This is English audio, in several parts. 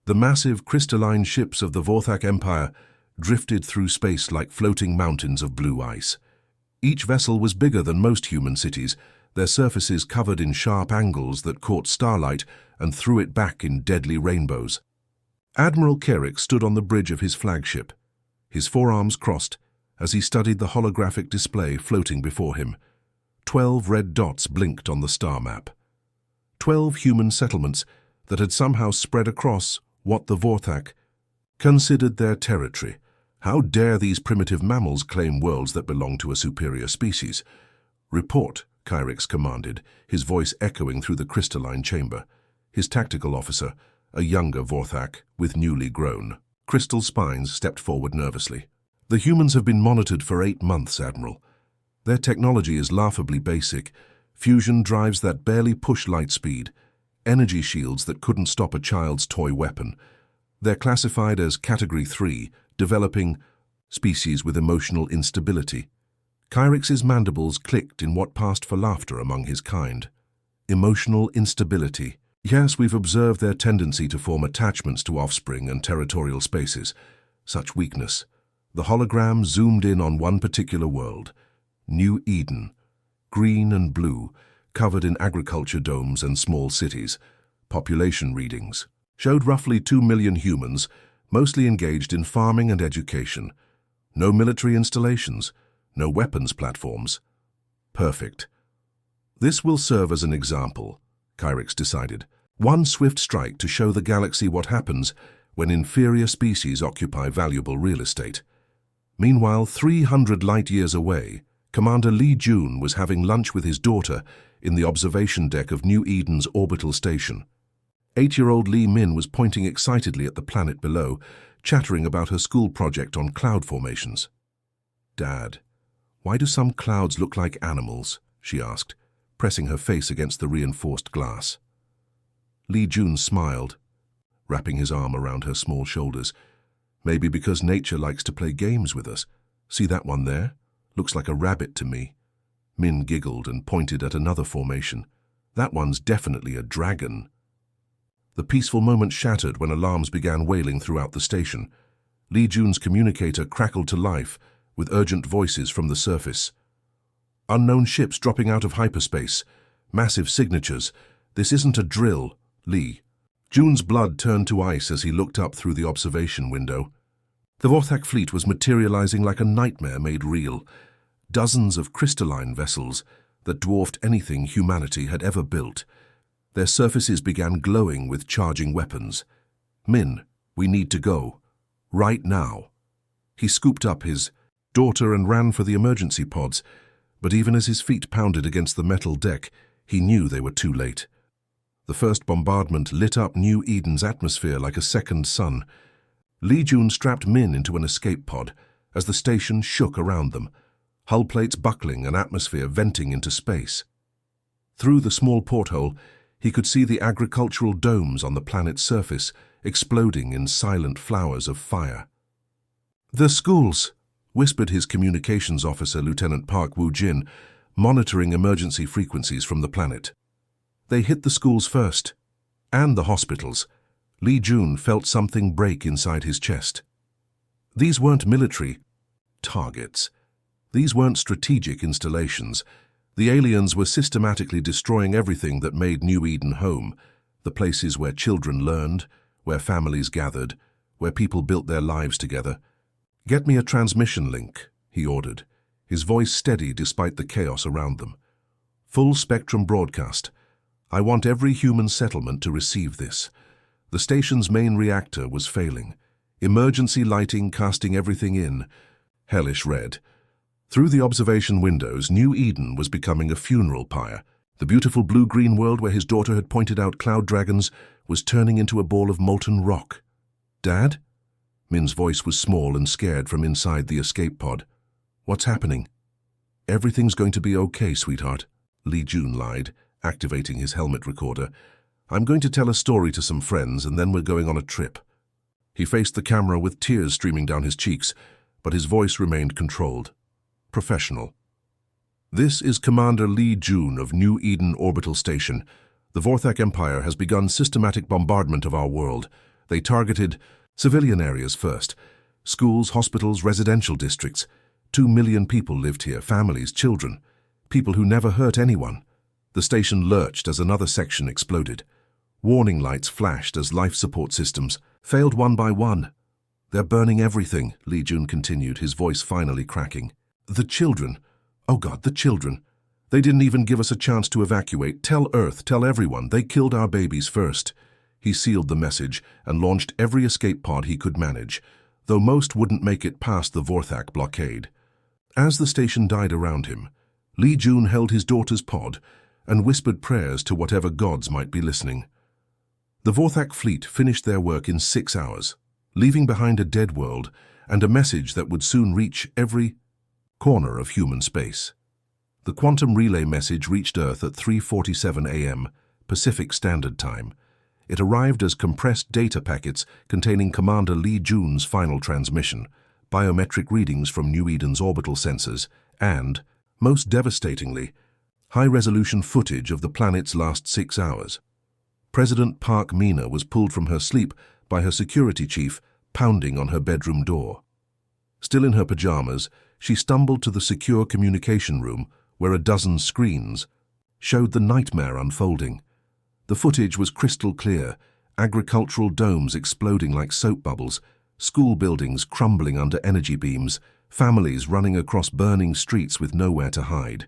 The massive crystalline ships of the Vorthak Empire drifted through space like floating mountains of blue ice. Each vessel was bigger than most human cities, their surfaces covered in sharp angles that caught starlight and threw it back in deadly rainbows. Admiral Carrick stood on the bridge of his flagship, his forearms crossed, as he studied the holographic display floating before him. 12 red dots blinked on the star map. 12 human settlements that had somehow spread across what the Vorthak considered their territory. How dare these primitive mammals claim worlds that belong to a superior species? Report, Kyrix commanded, his voice echoing through the crystalline chamber. His tactical officer, a younger Vorthak with newly grown crystal spines, stepped forward nervously. The humans have been monitored for 8 months, Admiral. Their technology is laughably basic. Fusion drives that barely push light speed. Energy shields that couldn't stop a child's toy weapon. They're classified as Category 3, developing species with emotional instability. Kyrix's mandibles clicked in what passed for laughter among his kind. Emotional instability. Yes, we've observed their tendency to form attachments to offspring and territorial spaces. Such weakness. The hologram zoomed in on one particular world, New Eden, green and blue, covered in agriculture domes and small cities. Population readings showed roughly 2 million humans, mostly engaged in farming and education. No military installations, no weapons platforms. Perfect. This will serve as an example, Kyrix decided. One swift strike to show the galaxy what happens when inferior species occupy valuable real estate. Meanwhile, 300 light-years away, Commander Li Jun was having lunch with his daughter in the observation deck of New Eden's orbital station. 8-year-old Li Min was pointing excitedly at the planet below, chattering about her school project on cloud formations. "Dad, why do some clouds look like animals?" she asked, pressing her face against the reinforced glass. Li Jun smiled, wrapping his arm around her small shoulders. "Maybe because nature likes to play games with us. See that one there? Looks like a rabbit to me." Min giggled and pointed at another formation. "That one's definitely a dragon." The peaceful moment shattered when alarms began wailing throughout the station. Li Jun's communicator crackled to life with urgent voices from the surface. "Unknown ships dropping out of hyperspace. Massive signatures. This isn't a drill, Li." Jun's blood turned to ice as he looked up through the observation window. The Vorthak fleet was materializing like a nightmare made real. Dozens of crystalline vessels that dwarfed anything humanity had ever built. Their surfaces began glowing with charging weapons. "Min, we need to go. Right now." He scooped up his daughter and ran for the emergency pods, but even as his feet pounded against the metal deck, he knew they were too late. The first bombardment lit up New Eden's atmosphere like a second sun. Li Jun strapped Min into an escape pod as the station shook around them, hull plates buckling and atmosphere venting into space. Through the small porthole, he could see the agricultural domes on the planet's surface exploding in silent flowers of fire. "The schools," whispered his communications officer, Lieutenant Park Woo-jin, monitoring emergency frequencies from the planet. "They hit the schools first, and the hospitals." Li Jun felt something break inside his chest. These weren't military targets. These weren't strategic installations. The aliens were systematically destroying everything that made New Eden home, the places where children learned, where families gathered, where people built their lives together. "Get me a transmission link," he ordered, his voice steady despite the chaos around them. "Full spectrum broadcast. I want every human settlement to receive this." The station's main reactor was failing, emergency lighting casting everything in hellish red. Through the observation windows, New Eden was becoming a funeral pyre. The beautiful blue-green world where his daughter had pointed out cloud dragons was turning into a ball of molten rock. "Dad?" Min's voice was small and scared from inside the escape pod. "What's happening?" "Everything's going to be okay, sweetheart," Li Jun lied, activating his helmet recorder. "I'm going to tell a story to some friends and then we're going on a trip." He faced the camera with tears streaming down his cheeks, but his voice remained controlled. Professional. "This is Commander Li Jun of New Eden Orbital Station. The Vorthak Empire has begun systematic bombardment of our world. They targeted civilian areas first. Schools, hospitals, residential districts. 2 million people lived here, families, children, people who never hurt anyone. The station lurched as another section exploded. Warning lights flashed as life support systems failed one by one. "They're burning everything," Li Jun continued, his voice finally cracking. "The children. Oh God, the children. They didn't even give us a chance to evacuate. Tell Earth, tell everyone, they killed our babies first." He sealed the message and launched every escape pod he could manage, though most wouldn't make it past the Vorthak blockade. As the station died around him, Li Jun held his daughter's pod and whispered prayers to whatever gods might be listening. The Vorthak fleet finished their work in 6 hours, leaving behind a dead world and a message that would soon reach every corner of human space. The quantum relay message reached Earth at 3:47 a.m. Pacific Standard Time. It arrived as compressed data packets containing Commander Li Jun's final transmission, biometric readings from New Eden's orbital sensors, and, most devastatingly, high-resolution footage of the planet's last 6 hours. President Park Mina was pulled from her sleep by her security chief pounding on her bedroom door. Still in her pajamas, she stumbled to the secure communication room where a dozen screens showed the nightmare unfolding. The footage was crystal clear, agricultural domes exploding like soap bubbles, school buildings crumbling under energy beams, families running across burning streets with nowhere to hide.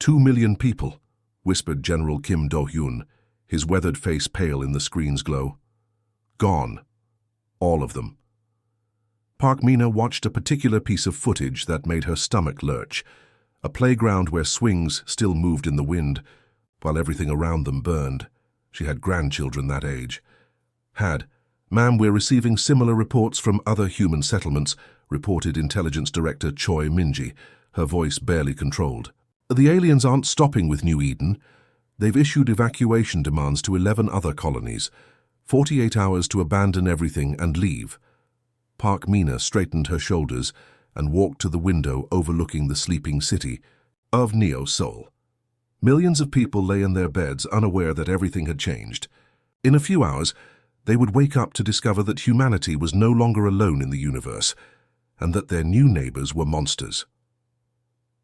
2 million people, whispered General Kim Do-hyun, his weathered face pale in the screen's glow. Gone. All of them. Park Mina watched a particular piece of footage that made her stomach lurch, a playground where swings still moved in the wind, while everything around them burned. She had grandchildren that age. "Ma'am, we're receiving similar reports from other human settlements," reported Intelligence Director Choi Minji, her voice barely controlled. "The aliens aren't stopping with New Eden. They've issued evacuation demands to 11 other colonies, 48 hours to abandon everything and leave." Park Mina straightened her shoulders and walked to the window overlooking the sleeping city of Neo Seoul. Millions of people lay in their beds unaware that everything had changed. In a few hours, they would wake up to discover that humanity was no longer alone in the universe, and that their new neighbors were monsters.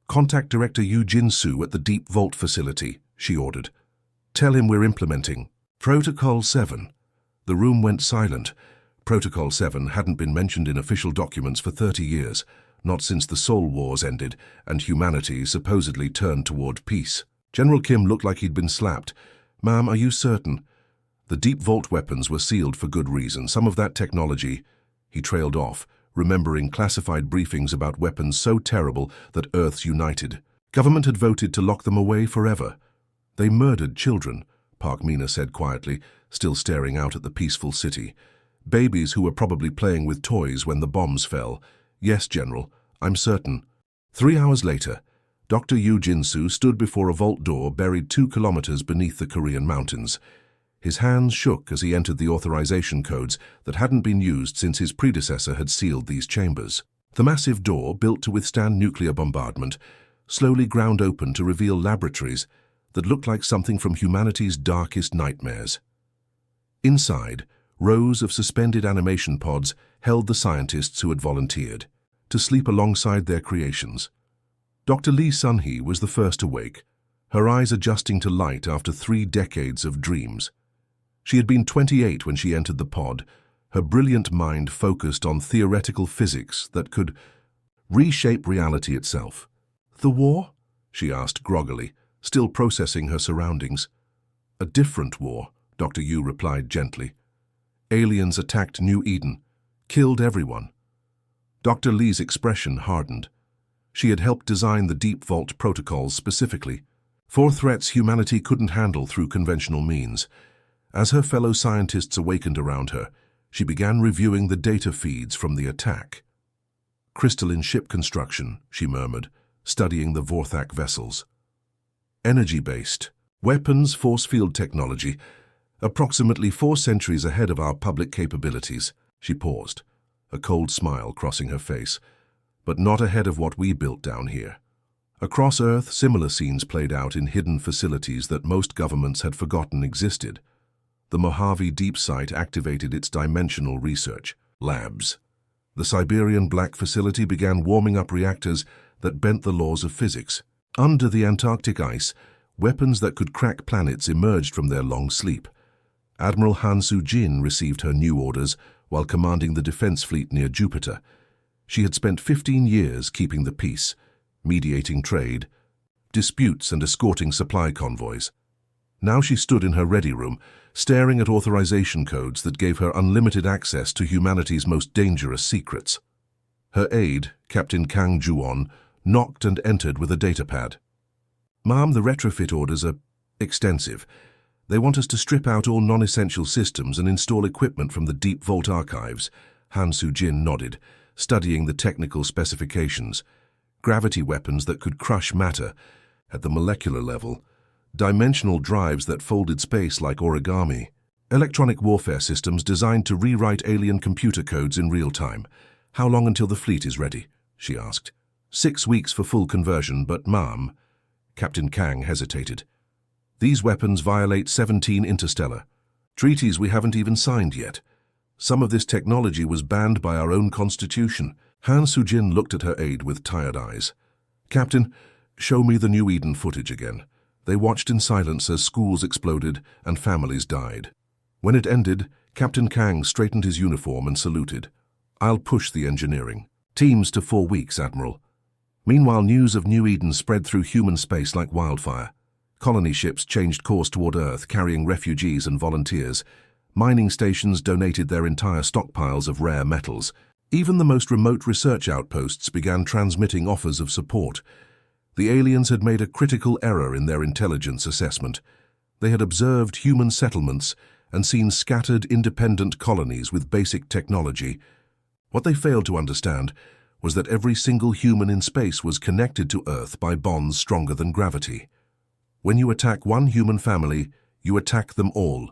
"Contact Director Yu Jin-soo at the Deep Vault facility," she ordered. "Tell him we're implementing Protocol 7. The room went silent. Protocol 7 hadn't been mentioned in official documents for 30 years, not since the Soul Wars ended and humanity supposedly turned toward peace. General Kim looked like he'd been slapped. "Ma'am, are you certain?" "The Deep Vault weapons were sealed for good reason. Some of that technology—" He trailed off, remembering classified briefings about weapons so terrible that Earth's united. Government had voted to lock them away forever. "They murdered children," Park Mina said quietly, still staring out at the peaceful city. "Babies who were probably playing with toys when the bombs fell. Yes, General, I'm certain." 3 hours later, Dr. Yu Jin-soo stood before a vault door buried 2 kilometers beneath the Korean mountains. His hands shook as he entered the authorization codes that hadn't been used since his predecessor had sealed these chambers. The massive door, built to withstand nuclear bombardment, slowly ground open to reveal laboratories that looked like something from humanity's darkest nightmares. Inside, rows of suspended animation pods held the scientists who had volunteered to sleep alongside their creations. Dr. Lee Sun-hee was the first awake, her eyes adjusting to light after 3 decades of dreams. She had been 28 when she entered the pod, her brilliant mind focused on theoretical physics that could reshape reality itself. "The war?" she asked groggily, still processing her surroundings. "A different war," Dr. Yu replied gently. "Aliens attacked New Eden, killed everyone." Dr. Lee's expression hardened. She had helped design the Deep Vault protocols specifically, for threats humanity couldn't handle through conventional means. As her fellow scientists awakened around her, she began reviewing the data feeds from the attack. "Crystalline ship construction," she murmured, studying the Vorthak vessels. "Energy-based. Weapons, force field technology. Approximately 4 centuries ahead of our public capabilities." She paused, a cold smile crossing her face. "But not ahead of what we built down here." Across Earth, similar scenes played out in hidden facilities that most governments had forgotten existed. The Mojave Deep Site activated its dimensional research labs. The Siberian Black facility began warming up reactors that bent the laws of physics. Under the Antarctic ice, weapons that could crack planets emerged from their long sleep. Admiral Han Soo-jin received her new orders while commanding the defense fleet near Jupiter. She had spent 15 years keeping the peace, mediating trade, disputes and escorting supply convoys. Now she stood in her ready room, staring at authorization codes that gave her unlimited access to humanity's most dangerous secrets. Her aide, Captain Kang Ju-on, knocked and entered with a datapad. "Ma'am, the retrofit orders are extensive. They want us to strip out all non-essential systems and install equipment from the Deep Vault archives." Han Soo-jin nodded, studying the technical specifications. Gravity weapons that could crush matter at the molecular level, dimensional drives that folded space like origami, electronic warfare systems designed to rewrite alien computer codes in real time. "How long until the fleet is ready?" she asked. 6 weeks for full conversion, but ma'am," Captain Kang hesitated. "These weapons violate 17 interstellar treaties we haven't even signed yet. Some of this technology was banned by our own constitution." Han Soo-jin looked at her aide with tired eyes. "Captain, show me the New Eden footage again." They watched in silence as schools exploded and families died. When it ended, Captain Kang straightened his uniform and saluted. "I'll push the engineering. Teams to 4 weeks, Admiral." Meanwhile, news of New Eden spread through human space like wildfire. Colony ships changed course toward Earth, carrying refugees and volunteers. Mining stations donated their entire stockpiles of rare metals. Even the most remote research outposts began transmitting offers of support. The aliens had made a critical error in their intelligence assessment. They had observed human settlements and seen scattered independent colonies with basic technology. What they failed to understand was that every single human in space was connected to Earth by bonds stronger than gravity. When you attack one human family, you attack them all.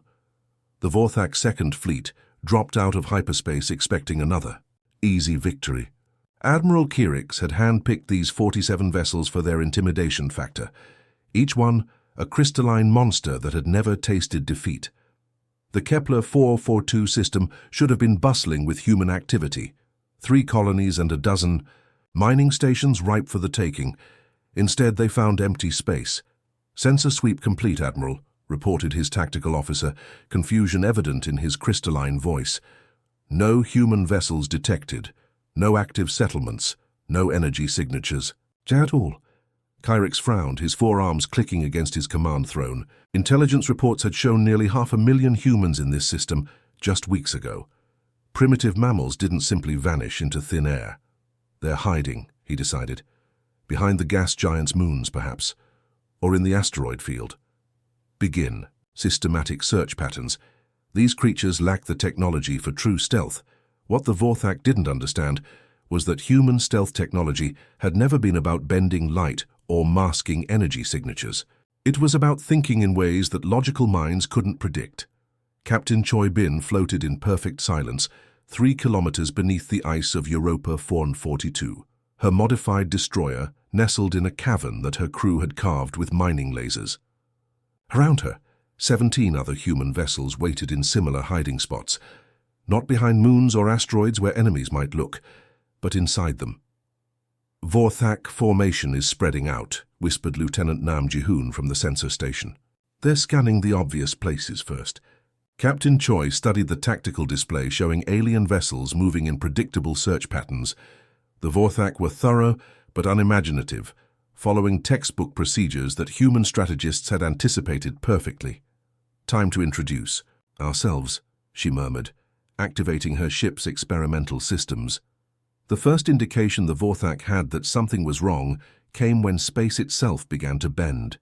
The Vorthak's Second Fleet dropped out of hyperspace expecting another easy victory. Admiral Kirix had handpicked these 47 vessels for their intimidation factor, each one a crystalline monster that had never tasted defeat. The Kepler 442 system should have been bustling with human activity. 3 colonies and a dozen mining stations ripe for the taking. Instead, they found empty space. "Sensor sweep complete, Admiral," reported his tactical officer, confusion evident in his crystalline voice. "No human vessels detected. No active settlements, no energy signatures." "At all?" Kyrix frowned, his forearms clicking against his command throne. Intelligence reports had shown nearly 500,000 humans in this system just weeks ago. Primitive mammals didn't simply vanish into thin air. "They're hiding," he decided. "Behind the gas giant's moons, perhaps. Or in the asteroid field." Begin. Systematic search patterns. These creatures lack the technology for true stealth. What the Vorthak didn't understand was that human stealth technology had never been about bending light or masking energy signatures. It was about thinking in ways that logical minds couldn't predict. Captain Choi Bin floated in perfect silence, 3 kilometers beneath the ice of Europa 442. Her modified destroyer nestled in a cavern that her crew had carved with mining lasers. Around her, 17 other human vessels waited in similar hiding spots. Not behind moons or asteroids where enemies might look, but inside them. "Vorthak formation is spreading out," whispered Lieutenant Nam Ji-hoon from the sensor station. "They're scanning the obvious places first." Captain Choi studied the tactical display showing alien vessels moving in predictable search patterns. The Vorthak were thorough but unimaginative, following textbook procedures that human strategists had anticipated perfectly. "Time to introduce ourselves," she murmured, activating her ship's experimental systems. The first indication the Vorthak had that something was wrong came when space itself began to bend.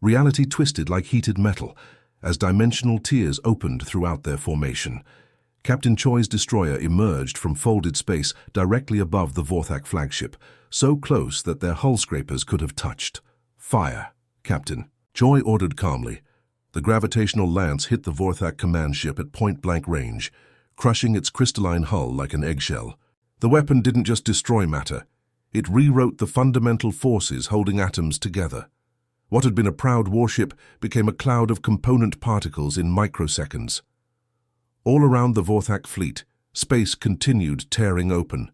Reality twisted like heated metal as dimensional tiers opened throughout their formation. Captain Choi's destroyer emerged from folded space directly above the Vorthak flagship, so close that their hull scrapers could have touched. "Fire, Captain," Choi ordered calmly. The gravitational lance hit the Vorthak command ship at point-blank range, crushing its crystalline hull like an eggshell. The weapon didn't just destroy matter. It rewrote the fundamental forces holding atoms together. What had been a proud warship became a cloud of component particles in microseconds. All around the Vorthak fleet, space continued tearing open.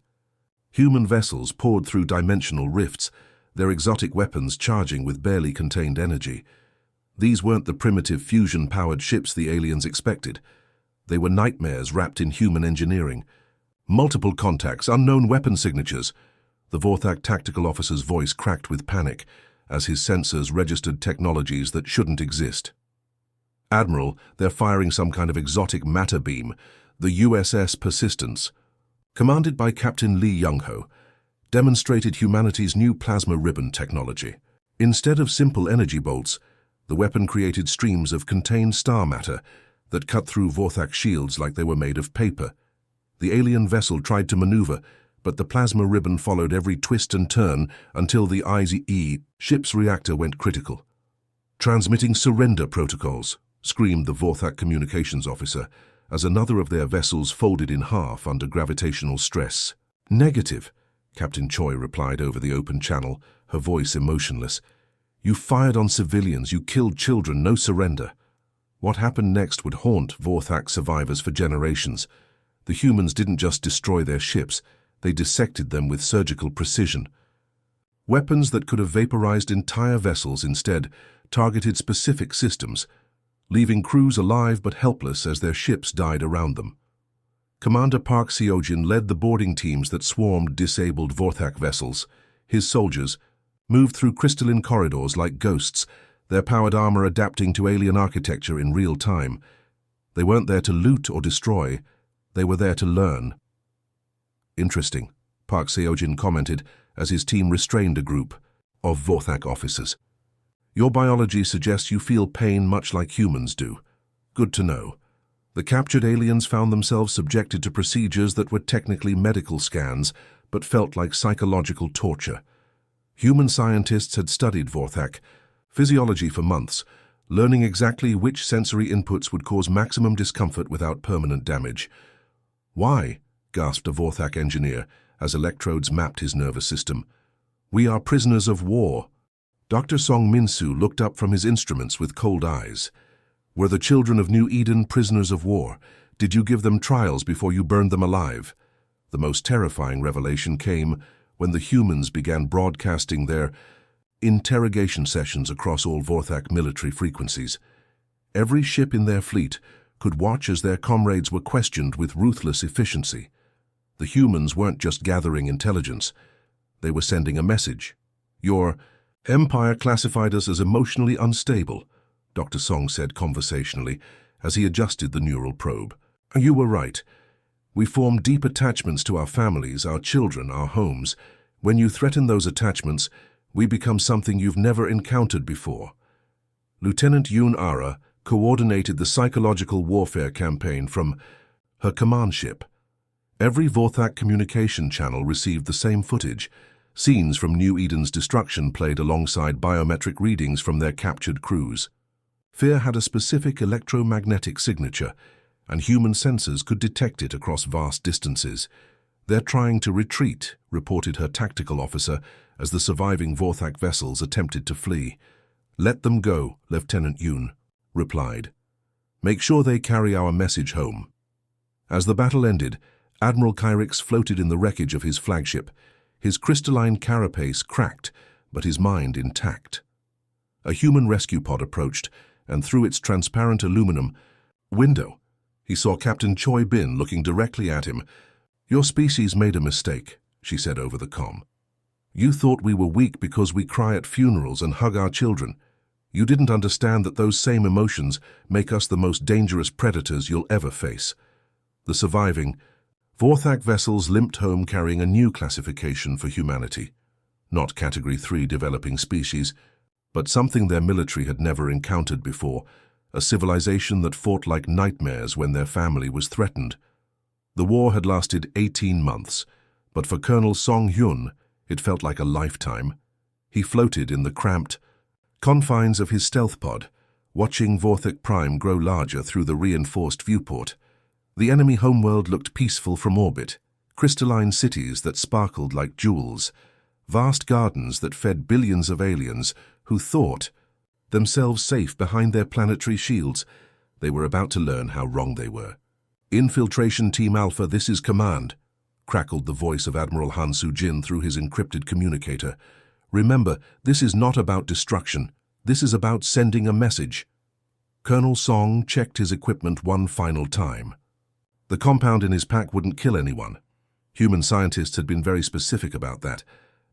Human vessels poured through dimensional rifts, their exotic weapons charging with barely contained energy. These weren't the primitive fusion-powered ships the aliens expected. They were nightmares wrapped in human engineering. Multiple contacts, unknown weapon signatures. The Vorthak tactical officer's voice cracked with panic as his sensors registered technologies that shouldn't exist. Admiral, they're firing some kind of exotic matter beam, the USS Persistence, commanded by Captain Lee Young-ho, demonstrated humanity's new plasma ribbon technology. Instead of simple energy bolts, the weapon created streams of contained star matter that cut through Vorthak shields like they were made of paper. The alien vessel tried to maneuver, but the plasma ribbon followed every twist and turn until the IZE ship's reactor went critical. "Transmitting surrender protocols," screamed the Vorthak communications officer as another of their vessels folded in half under gravitational stress. "Negative," Captain Choi replied over the open channel, her voice emotionless. "You fired on civilians, you killed children, no surrender." What happened next would haunt Vorthak survivors for generations. The humans didn't just destroy their ships, they dissected them with surgical precision. Weapons that could have vaporized entire vessels instead targeted specific systems, leaving crews alive but helpless as their ships died around them. Commander Park Seojin led the boarding teams that swarmed disabled Vorthak vessels. His soldiers moved through crystalline corridors like ghosts, their powered armor adapting to alien architecture in real time. They weren't there to loot or destroy, they were there to learn. "Interesting," Park Seojin commented as his team restrained a group of Vorthak officers. "Your biology suggests you feel pain much like humans do. Good to know." The captured aliens found themselves subjected to procedures that were technically medical scans, but felt like psychological torture. Human scientists had studied Vorthak physiology for months, learning exactly which sensory inputs would cause maximum discomfort without permanent damage. "Why?" gasped a Vorthak engineer as electrodes mapped his nervous system. "We are prisoners of war." Dr. Song Min-soo looked up from his instruments with cold eyes. "Were the children of New Eden prisoners of war? Did you give them trials before you burned them alive?" The most terrifying revelation came when the humans began broadcasting their interrogation sessions across all Vorthak military frequencies. Every ship in their fleet could watch as their comrades were questioned with ruthless efficiency. The humans weren't just gathering intelligence, they were sending a message. "Your Empire classified us as emotionally unstable," Dr. Song said conversationally as he adjusted the neural probe. "You were right. We form deep attachments to our families, our children, our homes. When you threaten those attachments, we become something you've never encountered before." Lieutenant Yoon Ara coordinated the psychological warfare campaign from her command ship. Every Vorthak communication channel received the same footage. Scenes from New Eden's destruction played alongside biometric readings from their captured crews. Fear had a specific electromagnetic signature, and human sensors could detect it across vast distances. "They're trying to retreat," reported her tactical officer as the surviving Vorthak vessels attempted to flee. "Let them go," Lieutenant Yoon replied. "Make sure they carry our message home." As the battle ended, Admiral Kyrix floated in the wreckage of his flagship. His crystalline carapace cracked, but his mind intact. A human rescue pod approached, and through its transparent aluminum window, he saw Captain Choi Bin looking directly at him. "Your species made a mistake," she said over the comm. "You thought we were weak because we cry at funerals and hug our children. You didn't understand that those same emotions make us the most dangerous predators you'll ever face." The surviving Vorthak vessels limped home carrying a new classification for humanity. Not Category 3 developing species, but something their military had never encountered before, a civilization that fought like nightmares when their family was threatened. The war had lasted 18 months, but for Colonel Song Hyun, it felt like a lifetime. He floated in the cramped confines of his stealth pod, watching Vorthak Prime grow larger through the reinforced viewport. The enemy homeworld looked peaceful from orbit, crystalline cities that sparkled like jewels, vast gardens that fed billions of aliens who thought themselves safe behind their planetary shields. They were about to learn how wrong they were. "Infiltration Team Alpha, this is command," crackled the voice of Admiral Han Soo-jin through his encrypted communicator. "Remember, this is not about destruction. This is about sending a message." Colonel Song checked his equipment one final time. The compound in his pack wouldn't kill anyone. Human scientists had been very specific about that,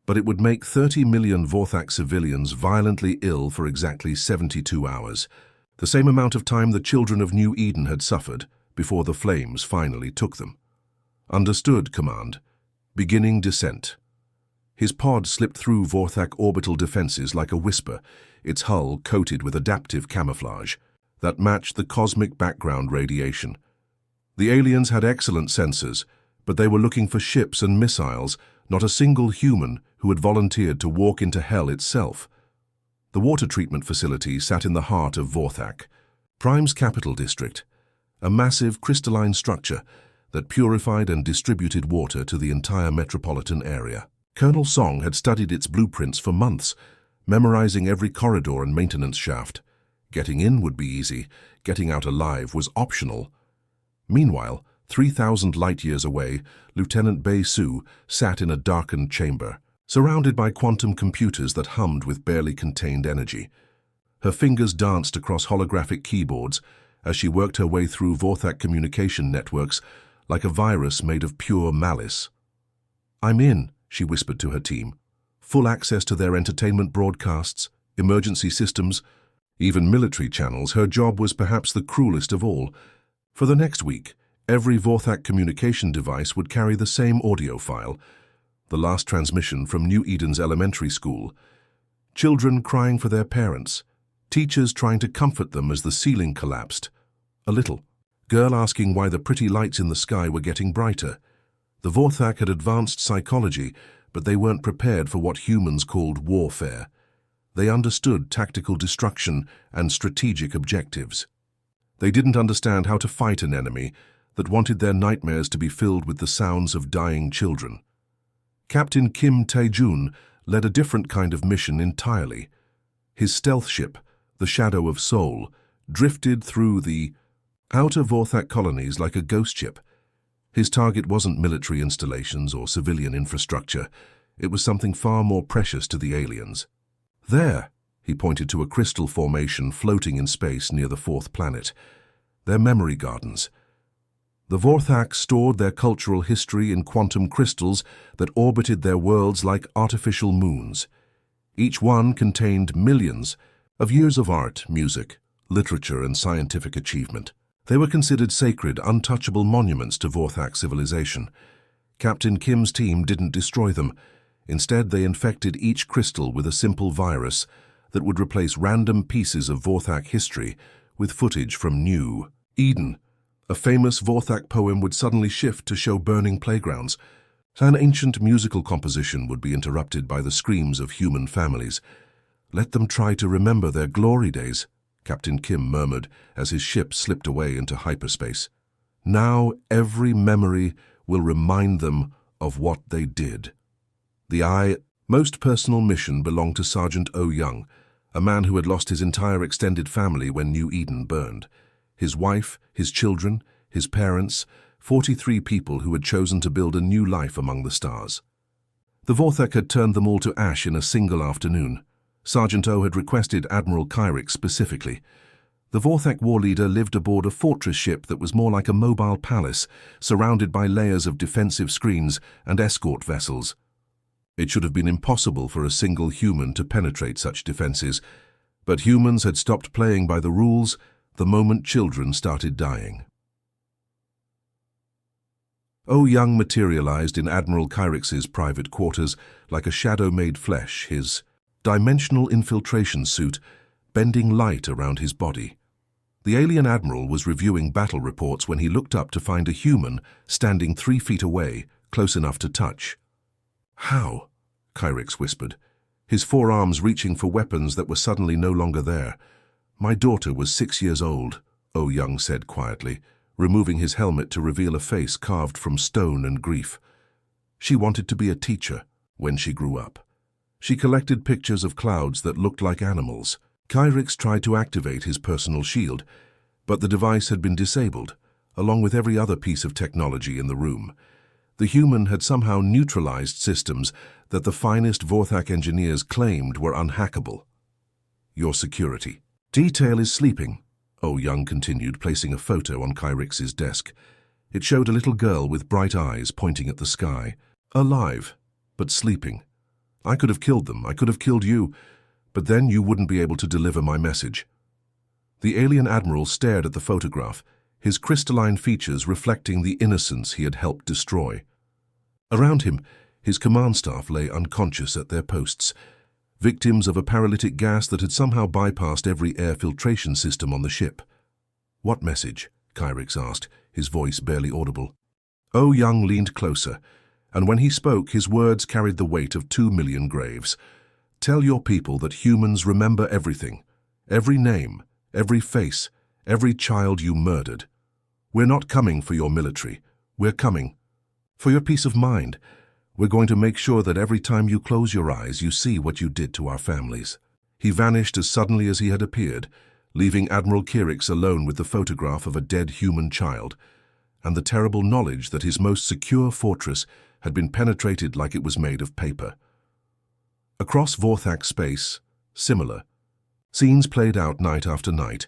but it would make 30 million Vorthak civilians violently ill for exactly 72 hours, the same amount of time the children of New Eden had suffered before the flames finally took them. "Understood, Command. Beginning descent." His pod slipped through Vorthak orbital defenses like a whisper, its hull coated with adaptive camouflage that matched the cosmic background radiation. The aliens had excellent sensors, but they were looking for ships and missiles, not a single human who had volunteered to walk into hell itself. The water treatment facility sat in the heart of Vorthak, Prime's capital district, a massive crystalline structure that purified and distributed water to the entire metropolitan area. Colonel Song had studied its blueprints for months, memorizing every corridor and maintenance shaft. Getting in would be easy, getting out alive was optional. Meanwhile, 3,000 light-years away, Lieutenant Bei Su sat in a darkened chamber, surrounded by quantum computers that hummed with barely contained energy. Her fingers danced across holographic keyboards as she worked her way through Vorthak communication networks like a virus made of pure malice. "I'm in," she whispered to her team. "Full access to their entertainment broadcasts, emergency systems, even military channels." Her job was perhaps the cruelest of all. For the next week, every Vorthak communication device would carry the same audio file, the last transmission from New Eden's elementary school. Children crying for their parents, teachers trying to comfort them as the ceiling collapsed. A little. Girl asking why the pretty lights in the sky were getting brighter. The Vorthak had advanced psychology, but they weren't prepared for what humans called warfare. They understood tactical destruction and strategic objectives. They didn't understand how to fight an enemy that wanted their nightmares to be filled with the sounds of dying children. Captain Kim Tae-jun led a different kind of mission entirely. His stealth ship, the Shadow of Seoul, drifted through the outer Vorthak colonies like a ghost ship. His target wasn't military installations or civilian infrastructure. It was something far more precious to the aliens. "There," he pointed to a crystal formation floating in space near the fourth planet. "Their memory gardens." The Vorthak stored their cultural history in quantum crystals that orbited their worlds like artificial moons. Each one contained millions of years of art, music, literature, and scientific achievement. They were considered sacred, untouchable monuments to Vorthak civilization. Captain Kim's team didn't destroy them. Instead, they infected each crystal with a simple virus that would replace random pieces of Vorthak history with footage from New Eden. A famous Vorthak poem would suddenly shift to show burning playgrounds. An ancient musical composition would be interrupted by the screams of human families. "Let them try to remember their glory days," Captain Kim murmured as his ship slipped away into hyperspace. "Now every memory will remind them of what they did." The most personal mission belonged to Sergeant Oh Young, a man who had lost his entire extended family when New Eden burned. His wife, his children, his parents, 43 people who had chosen to build a new life among the stars. The Vorthak had turned them all to ash in a single afternoon. Sergeant O had requested Admiral Kyrick specifically. The Vorthak war leader lived aboard a fortress ship that was more like a mobile palace, surrounded by layers of defensive screens and escort vessels. It should have been impossible for a single human to penetrate such defenses, but humans had stopped playing by the rules the moment children started dying. Oh Young materialized in Admiral Kyrick's private quarters like a shadow made flesh, his dimensional infiltration suit bending light around his body. The alien admiral was reviewing battle reports when he looked up to find a human standing 3 feet away, close enough to touch. "How?" Kyrick whispered, his forearms reaching for weapons that were suddenly no longer there. "My daughter was 6 years old," Oh Young said quietly, removing his helmet to reveal a face carved from stone and grief. "She wanted to be a teacher when she grew up. She collected pictures of clouds that looked like animals, Kyrix tried to activate his personal shield, but the device had been disabled, along with every other piece of technology in the room. The human had somehow neutralized systems that the finest Vorthak engineers claimed were unhackable. Your security. Detail is sleeping, Oh Young continued, placing a photo on Kyrix's desk. It showed a little girl with bright eyes pointing at the sky. Alive, but sleeping. I could have killed them, I could have killed you, but then you wouldn't be able to deliver my message. The alien admiral stared at the photograph, his crystalline features reflecting the innocence he had helped destroy. Around him, his command staff lay unconscious at their posts, victims of a paralytic gas that had somehow bypassed every air filtration system on the ship. What message? Kyrix asked, his voice barely audible. Oh Young leaned closer, and when he spoke, his words carried the weight of 2 million graves. Tell your people that humans remember everything, every name, every face, every child you murdered. We're not coming for your military. We're coming for your peace of mind. We're going to make sure that every time you close your eyes, you see what you did to our families. He vanished as suddenly as he had appeared, leaving Admiral Kyrix alone with the photograph of a dead human child, and the terrible knowledge that his most secure fortress had been penetrated like it was made of paper. Across Vorthak space, similar. Scenes played out night after night.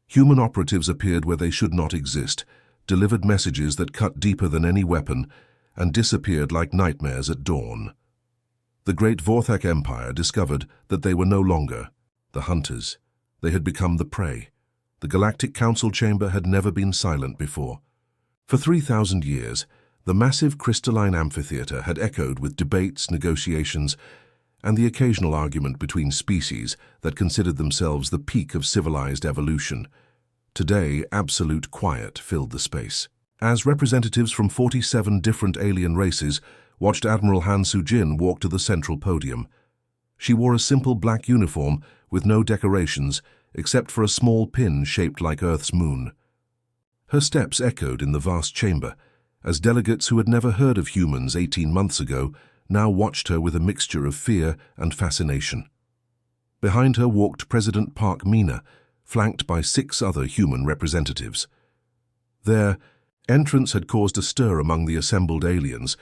Human operatives appeared where they should not exist, delivered messages that cut deeper than any weapon, and disappeared like nightmares at dawn. The great Vorthak Empire discovered that they were no longer the hunters. They had become the prey. The Galactic Council chamber had never been silent before. For 3,000 years, the massive crystalline amphitheater had echoed with debates, negotiations, and the occasional argument between species that considered themselves the peak of civilized evolution. Today, absolute quiet filled the space. As representatives from 47 different alien races watched Admiral Han Soo-jin walk to the central podium. She wore a simple black uniform with no decorations except for a small pin shaped like Earth's moon. Her steps echoed in the vast chamber, as delegates who had never heard of humans 18 months ago now watched her with a mixture of fear and fascination. Behind her walked President Park Mina, flanked by 6 other human representatives. Their entrance had caused a stir among the assembled aliens.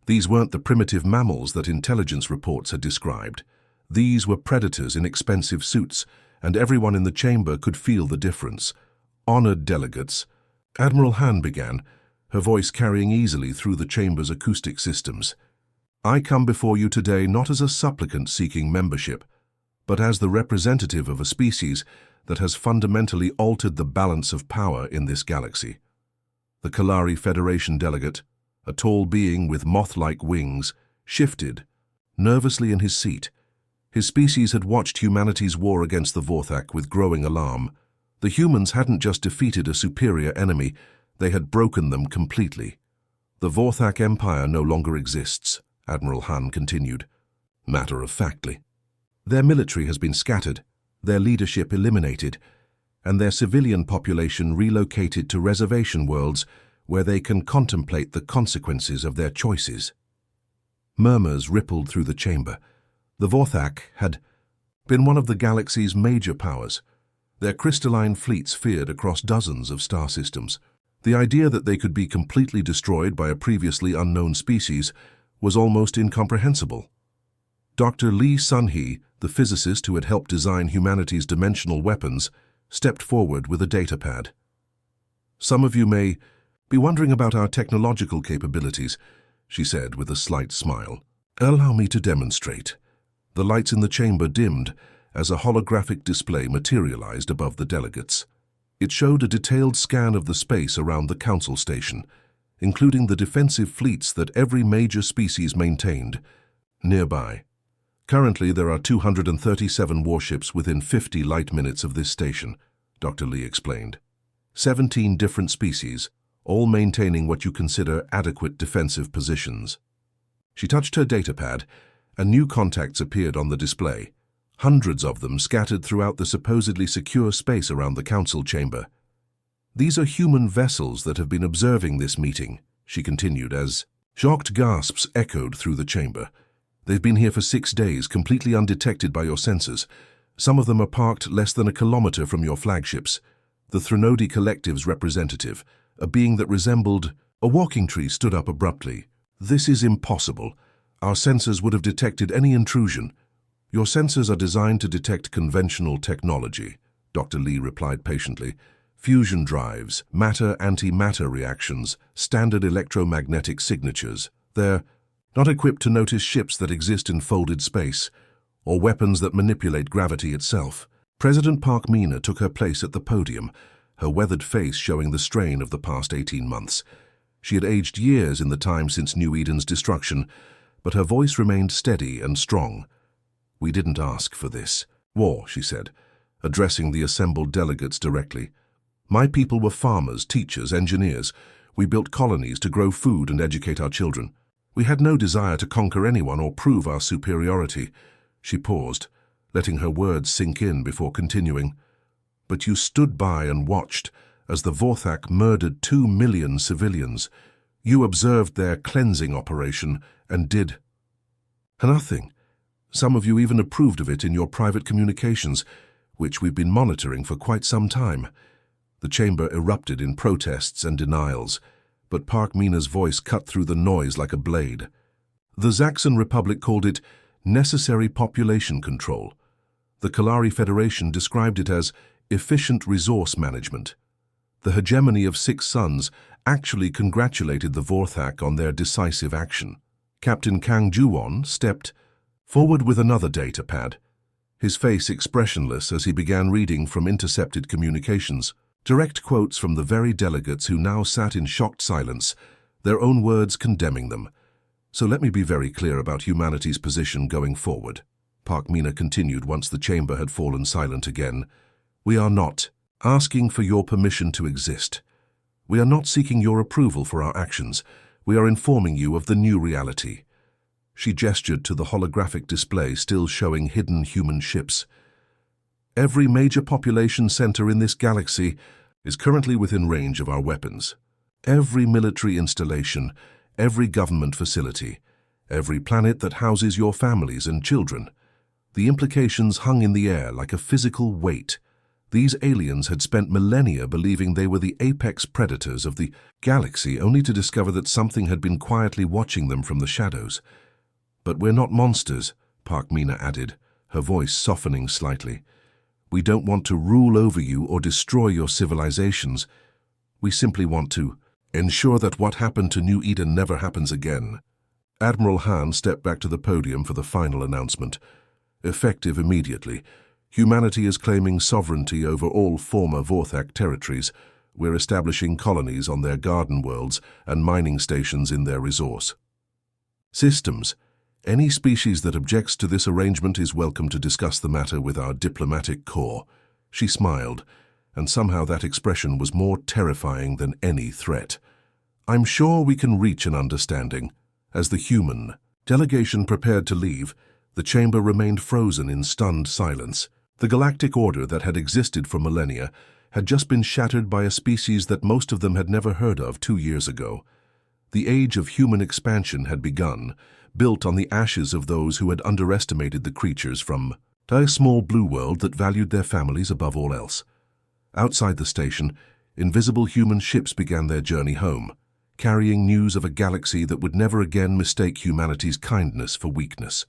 These weren't the primitive mammals that intelligence reports had described. These were predators in expensive suits, and everyone in the chamber could feel the difference. Honored delegates. Admiral Han began, her voice carrying easily through the chamber's acoustic systems. I come before you today not as a supplicant seeking membership, but as the representative of a species that has fundamentally altered the balance of power in this galaxy. The Kalari Federation delegate, a tall being with moth-like wings, shifted, nervously in his seat. His species had watched humanity's war against the Vorthak with growing alarm. The humans hadn't just defeated a superior enemy, they had broken them completely. The Vorthak Empire no longer exists, Admiral Han continued, matter-of-factly. Their military has been scattered, their leadership eliminated, and their civilian population relocated to reservation worlds where they can contemplate the consequences of their choices. Murmurs rippled through the chamber. The Vorthak had been one of the galaxy's major powers. Their crystalline fleets feared across dozens of star systems. The idea that they could be completely destroyed by a previously unknown species was almost incomprehensible. Dr. Lee Sun-hee, the physicist who had helped design humanity's dimensional weapons, stepped forward with a datapad. Some of you may be wondering about our technological capabilities, she said with a slight smile. Allow me to demonstrate. The lights in the chamber dimmed as a holographic display materialized above the delegates. It showed a detailed scan of the space around the council station, including the defensive fleets that every major species maintained. Nearby. Currently, there are 237 warships within 50 light minutes of this station, Dr. Lee explained. 17 different species, all maintaining what you consider adequate defensive positions. She touched her datapad, and new contacts appeared on the display, hundreds of them scattered throughout the supposedly secure space around the council chamber. These are human vessels that have been observing this meeting, she continued as shocked gasps echoed through the chamber. They've been here for 6 days, completely undetected by your sensors. Some of them are parked less than a kilometer from your flagships. The Threnody Collective's representative, a being that resembled a walking tree, stood up abruptly. This is impossible. Our sensors would have detected any intrusion. Your sensors are designed to detect conventional technology, Dr. Lee replied patiently. Fusion drives, matter-antimatter reactions, standard electromagnetic signatures. They're not equipped to notice ships that exist in folded space, or weapons that manipulate gravity itself. President Park Mina took her place at the podium, her weathered face showing the strain of the past 18 months. She had aged years in the time since New Eden's destruction, but her voice remained steady and strong. "We didn't ask for this war," she said, addressing the assembled delegates directly. "My people were farmers, teachers, engineers. We built colonies to grow food and educate our children. We had no desire to conquer anyone or prove our superiority." She paused, letting her words sink in before continuing. "But you stood by and watched as the Vorthak murdered 2 million civilians. You observed their cleansing operation and did nothing. Some of you even approved of it in your private communications, which we've been monitoring for quite some time." The chamber erupted in protests and denials, but Park Mina's voice cut through the noise like a blade. The Zaxxon Republic called it necessary population control. The Kalari Federation described it as efficient resource management. The hegemony of 6 suns actually congratulated the Vorthak on their decisive action. Captain Kang Juwon stepped forward with another data pad, his face expressionless as he began reading from intercepted communications. Direct quotes from the very delegates who now sat in shocked silence, their own words condemning them. "So let me be very clear about humanity's position going forward," Park Mina continued once the chamber had fallen silent again. "We are not asking for your permission to exist. We are not seeking your approval for our actions. We are informing you of the new reality." She gestured to the holographic display still showing hidden human ships. "Every major population center in this galaxy is currently within range of our weapons. Every military installation, every government facility, every planet that houses your families and children." The implications hung in the air like a physical weight. These aliens had spent millennia believing they were the apex predators of the galaxy, only to discover that something had been quietly watching them from the shadows. "But we're not monsters," Park Mina added, her voice softening slightly. "We don't want to rule over you or destroy your civilizations. We simply want to ensure that what happened to New Eden never happens again." Admiral Han stepped back to the podium for the final announcement. "Effective immediately. Humanity is claiming sovereignty over all former Vorthak territories. We're establishing colonies on their garden worlds and mining stations in their resource systems. Any species that objects to this arrangement is welcome to discuss the matter with our diplomatic corps." She smiled, and somehow that expression was more terrifying than any threat. "I'm sure we can reach an understanding." As the human delegation prepared to leave, the chamber remained frozen in stunned silence. The galactic order that had existed for millennia had just been shattered by a species that most of them had never heard of 2 years ago. The age of human expansion had begun, built on the ashes of those who had underestimated the creatures from a small blue world that valued their families above all else. Outside the station, invisible human ships began their journey home, carrying news of a galaxy that would never again mistake humanity's kindness for weakness.